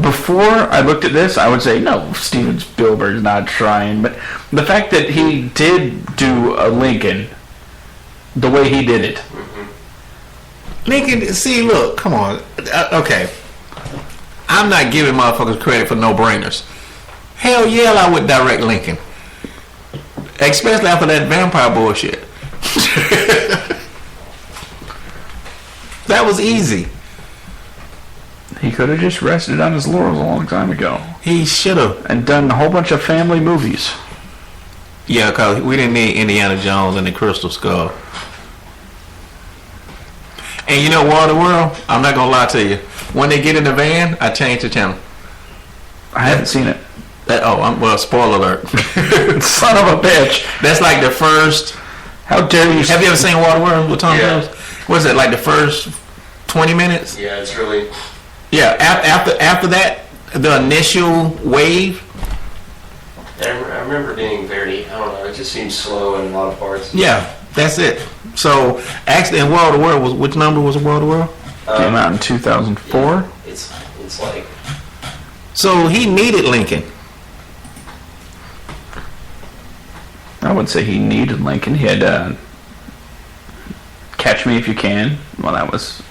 before I looked at this, I would say, no, Steven Spielberg's not trying. But the fact that he did do a Lincoln, the way he did it. Mm-hmm. Lincoln, see, look, come on. Okay. I'm not giving motherfuckers credit for no-brainers. Hell yeah, I would direct Lincoln. Especially after that vampire bullshit. That was easy. He could have just rested on his laurels a long time ago. He should have. And done a whole bunch of family movies. Yeah, because we didn't need Indiana Jones and the Crystal Skull. And you know, War of the World, I'm not going to lie to you. When they get in the van, I change the channel. I haven't seen it. Well, spoiler alert. Son of a bitch. That's like the first... How dare you... Have you ever seen War of the World with Tom Cruise? What is it, like the first 20 minutes? Yeah, it's really... Yeah, after that, the initial wave... I remember being very, I don't know, it just seems slow in a lot of parts. Yeah, that's it. So, actually, in War of the World, which number was War of the World? Came out in 2004. Yeah, it's like... So, he needed Lincoln. I wouldn't say he needed Lincoln. He had Catch Me If You Can. Well, that was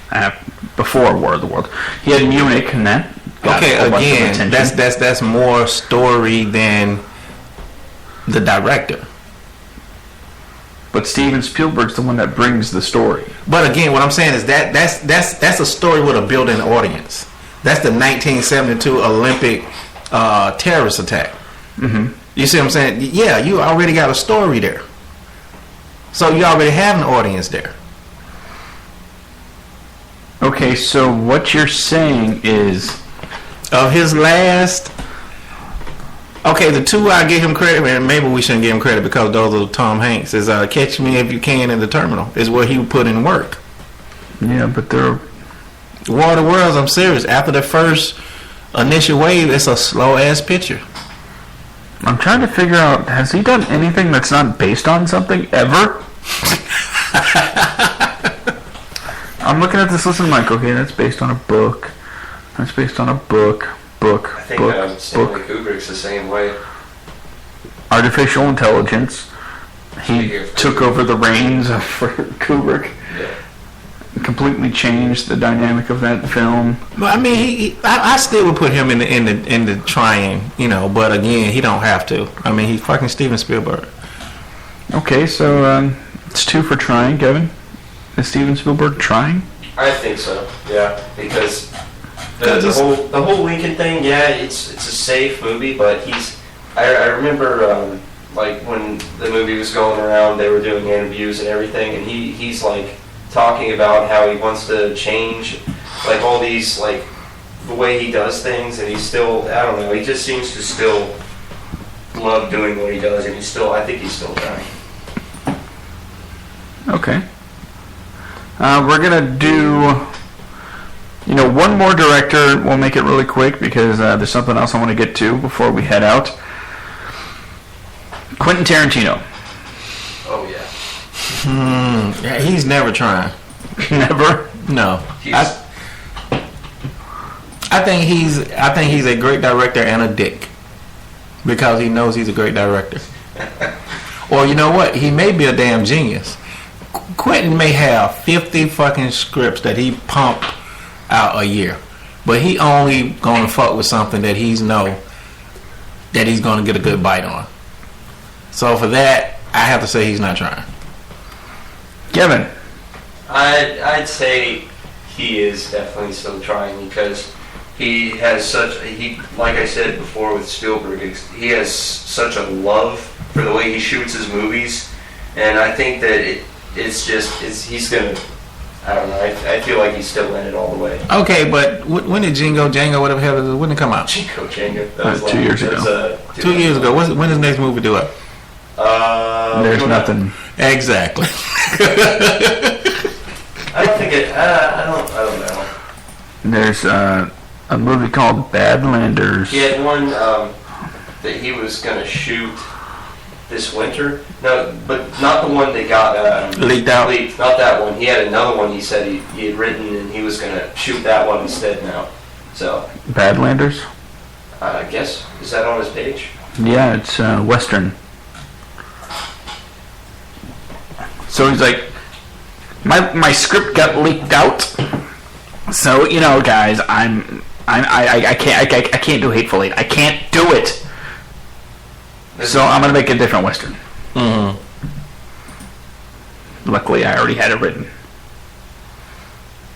before War of the World. He had Munich, and that got a whole bunch of attention. That's more story than the director. But Steven Spielberg's the one that brings the story. But again, what I'm saying is that's a story with a built-in audience. That's the 1972 Olympic terrorist attack. Mm-hmm. You see what I'm saying? Yeah, you already got a story there. So you already have an audience there. Okay, so what you're saying is, Of his last... Okay, the two I give him credit, and maybe we shouldn't give him credit because those are Tom Hanks, is Catch Me If You Can in the Terminal, is where he put in work. yeah, but they're... War of the Worlds, I'm serious. After the first initial wave, it's a slow-ass picture. I'm trying to figure out, has he done anything that's not based on something ever? I'm looking at this list and I'm like, okay, that's based on a book. That's based on a book. I think Stanley Kubrick's the same way. Artificial intelligence. He Speaking of took Kubrick. over the reins for Kubrick. Yeah. Completely changed the dynamic of that film. But I mean, I still would put him in the trying, you know. But again, he don't have to. I mean, he's fucking Steven Spielberg. Okay, so it's 2 for trying, Kevin. Is Steven Spielberg trying? I think so. Yeah, because the whole Lincoln thing. Yeah, it's a safe movie, but I remember like when the movie was going around, they were doing interviews and everything, and he's like talking about how he wants to change like all these like the way he does things, and he's still, I don't know, he just seems to still love doing what he does, and I think he's still trying. Okay. We're gonna do, one more director. We'll make it really quick because there's something else I want to get to before we head out. Quentin Tarantino. Oh yeah. Yeah, he's never trying. Never. No. I think he's a great director and a dick because he knows he's a great director. Or you know what? He may be a damn genius. Quentin may have 50 fucking scripts that he pump out a year, but he only gonna fuck with something that he's know that he's gonna get a good bite on. So for that, I have to say he's not trying. Kevin. I'd say he is definitely still trying because he has like I said before with Spielberg, he has such a love for the way he shoots his movies, and I think that he's gonna, I don't know, I feel like he's still in it all the way. Okay, but when did Django, whatever the hell it is, when did it come out? Django. That was 2 years ago. 2 years ago. When is the next movie due up? There's nothing. Exactly. I don't think it. I don't know. There's a movie called Badlanders. He had one that he was gonna shoot this winter. No, but not the one that got Leaked out? Not that one. He had another one he said he had written, and he was gonna shoot that one instead now. So Badlanders? I guess, is that on his page? Yeah, it's Western. So he's like, my script got leaked out. So guys, I can't do Hateful Eight. I can't do it. So I'm gonna make a different Western. Mm-hmm. Luckily, I already had it written.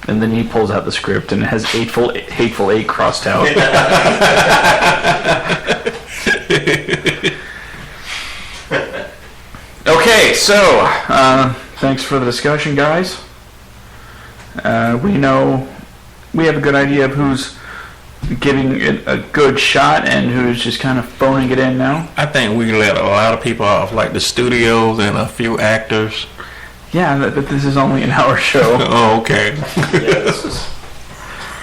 And then he pulls out the script and it has Hateful Eight crossed out. Okay, so thanks for the discussion, guys. We know we have a good idea of who's giving it a good shot and who's just kind of phoning it in now. I think we let a lot of people off, like the studios and a few actors. Yeah, but this is only an hour show. Oh, okay. Yeah, this is.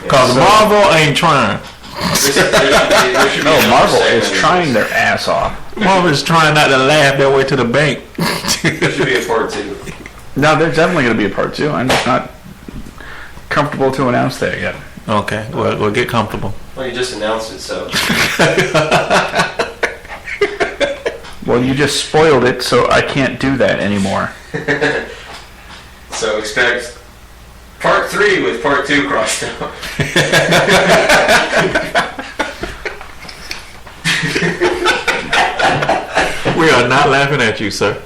Because Marvel ain't trying. No, Marvel is trying their ass off. Marvel's trying not to laugh their way to the bank. There should be a part 2. No, there's definitely going to be a part 2. I'm just not comfortable to announce that yet. Okay, we'll get comfortable. Well, you just announced it, so. Well, you just spoiled it, so I can't do that anymore. So expect part 3 with part 2 crossed out. We are not laughing at you, sir.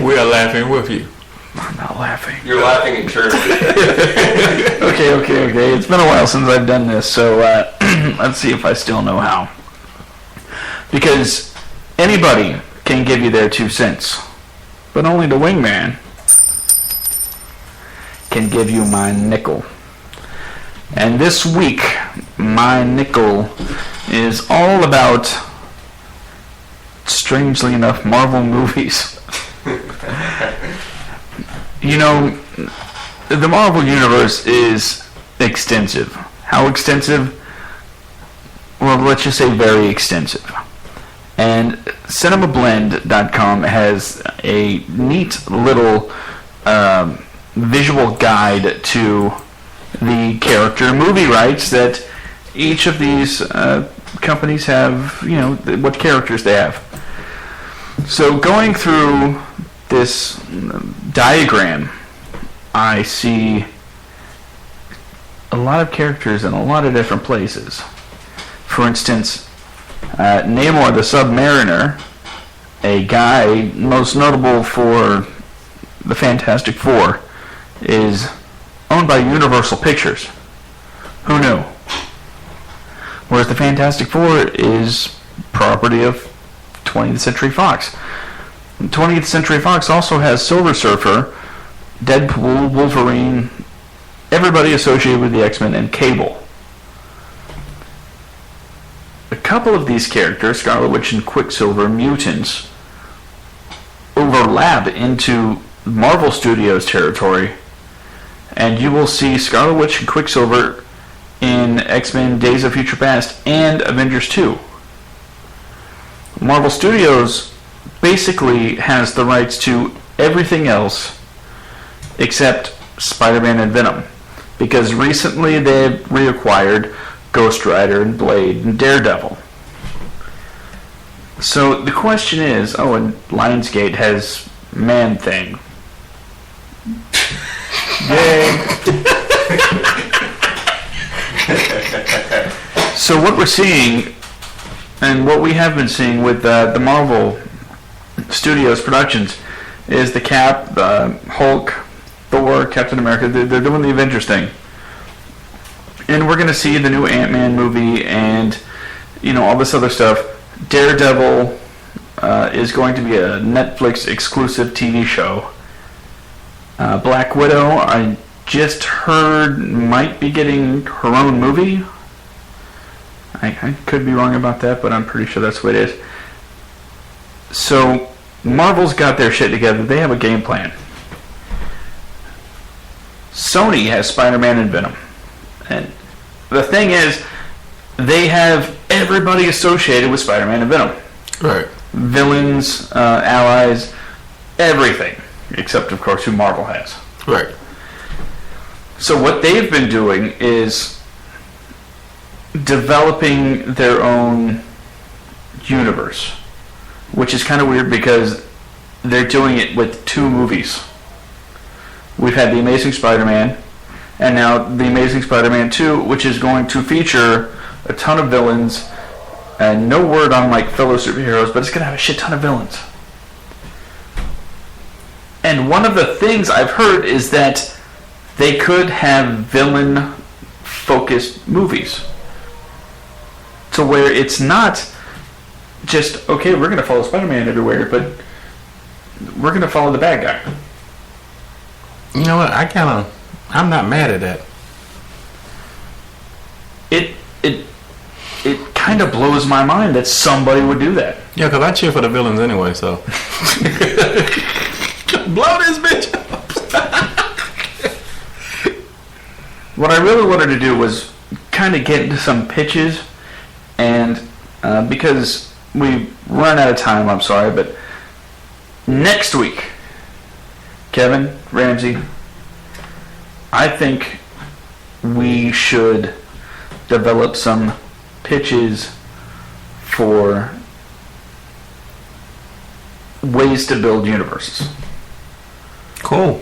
We are laughing with you. I'm not laughing. You're laughing in church. Okay. It's been a while since I've done this, so let's see if I still know how. Because Anybody can give you their 2 cents, but only the Wingman can give you my nickel. And this week, my nickel is all about, strangely enough, Marvel movies. You know, the Marvel Universe is extensive. How extensive? Well, let's just say very extensive. And cinemablend.com has a neat little visual guide to the character movie rights that each of these companies have, you know, what characters they have. So going through this diagram, I see a lot of characters in a lot of different places. For instance, Namor the Submariner, a guy most notable for the Fantastic Four, is owned by Universal Pictures. Who knew? Whereas the Fantastic Four is property of 20th Century Fox. 20th Century Fox also has Silver Surfer, Deadpool, Wolverine, everybody associated with the X-Men, and Cable. A couple of these characters, Scarlet Witch and Quicksilver, mutants, overlap into Marvel Studios territory, and you will see Scarlet Witch and Quicksilver in X-Men Days of Future Past and Avengers 2. Marvel Studios basically has the rights to everything else except Spider-Man and Venom, because recently they've reacquired Ghost Rider and Blade and Daredevil. So the question is, and Lionsgate has Man-Thing. Yay! So what we're seeing, and what we have been seeing with the Marvel Studios productions, is the Cap, Hulk, Thor, Captain America. They're doing the Avengers thing. And we're going to see the new Ant-Man movie and, you know, all this other stuff. Daredevil is going to be a Netflix exclusive TV show. Black Widow, I just heard, might be getting her own movie. I could be wrong about that, but I'm pretty sure that's what it is. So Marvel's got their shit together. They have a game plan. Sony has Spider-Man and Venom. And the thing is, they have everybody associated with Spider-Man and Venom. Right. Villains, allies, everything. Except, of course, who Marvel has. Right. So what they've been doing is developing their own universe. Which is kind of weird because they're doing it with 2 movies. We've had The Amazing Spider-Man, and now The Amazing Spider-Man 2, which is going to feature a ton of villains, and no word on like fellow superheroes, but it's going to have a shit ton of villains. And one of the things I've heard is that they could have villain-focused movies. To where it's not just, okay, we're going to follow Spider-Man everywhere, but we're going to follow the bad guy. You know what? I'm not mad at that. It kind of blows my mind that somebody would do that. Yeah, because I cheer for the villains anyway, so. Blow this bitch up. What I really wanted to do was kind of get into some pitches, and because we run out of time, I'm sorry, but next week, Kevin, Ramsey, I think we should develop some pitches for ways to build universes. Cool.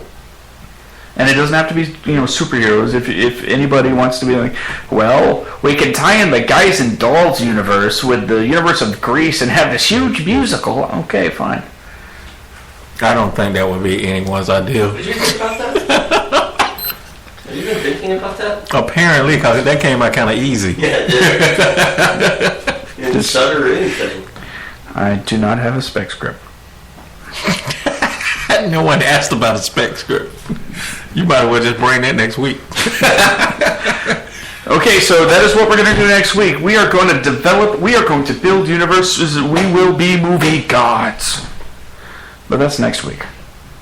And it doesn't have to be, you know, superheroes. If anybody wants to be like, well, we can tie in the Guys and Dolls universe with the universe of Grease and have this huge musical. Okay, fine. I don't think that would be anyone's idea. Did you think about that? Have you been thinking about that? Apparently, because that came out kind of easy. Yeah, it did. You didn't stutter or anything. I do not have a spec script. No one asked about a spec script. You might as well just bring that next week. Okay, so that is what we're going to do next week. We are going to build universes, we will be movie gods. But that's next week.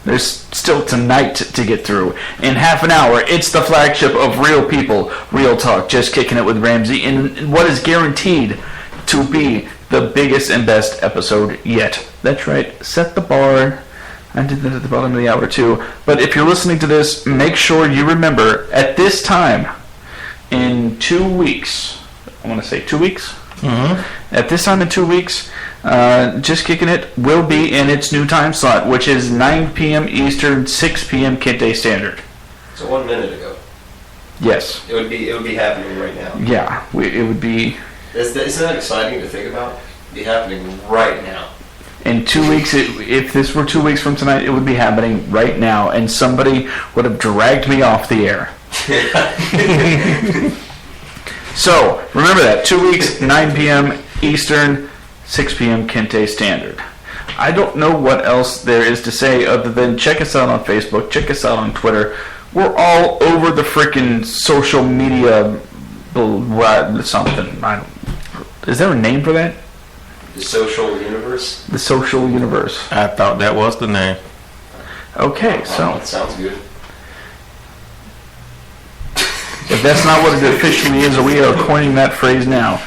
There's still tonight to get through. In half an hour, it's the flagship of Real People, Real Talk, just kicking it with Ramsey, in what is guaranteed to be the biggest and best episode yet. That's right, set the bar. I did that at the bottom of the hour too. But if you're listening to this, make sure you remember, at this time, in 2 weeks, I want to say 2 weeks? Mm-hmm. At this time in 2 weeks, Just Kicking It will be in its new time slot, which is 9 p.m. Eastern, 6 p.m. Kente Standard. So 1 minute ago. Yes. It would be happening right now. Yeah, it would be... Isn't that exciting to think about? It'd be happening right now. In 2 weeks, if this were 2 weeks from tonight, it would be happening right now, and somebody would have dragged me off the air. So, remember that. 2 weeks, 9 p.m. Eastern, 6 p.m. Kente Standard. I don't know what else there is to say other than check us out on Facebook, check us out on Twitter. We're all over the frickin' social media something. Is there a name for that? The social universe? The social universe. I thought that was the name. Okay, so... That sounds good. If that's not what it officially is, we are coining that phrase now.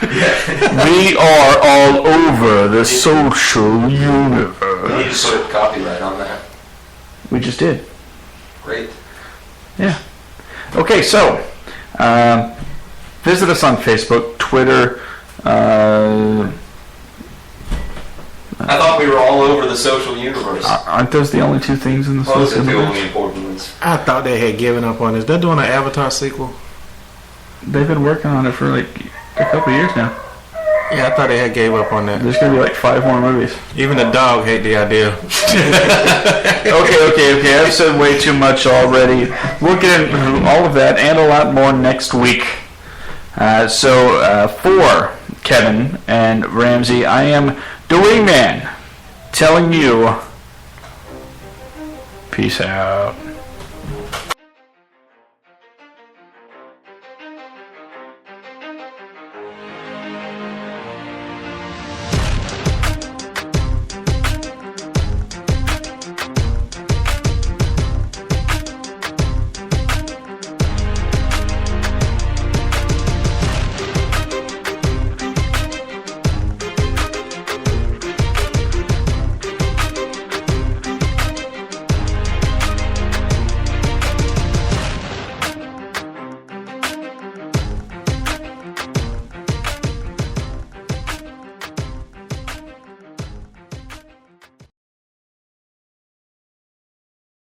We are all over the social We need to universe. put copyright on that. We just did. Great. Yeah. Okay, so visit us on Facebook, Twitter. I thought we were all over the social universe. Aren't those the only two things in the Those are social the universe? only important ones. I thought they had given up on this. They're doing an Avatar sequel. They've been working on it for like a couple of years now. Yeah, I thought they had gave up on that. There's gonna be like 5 more movies. Even the dog hate the idea. Okay. I've said way too much already. We'll get into all of that and a lot more next week. So for Kevin and Ramsey, I am the Wingman telling you peace out.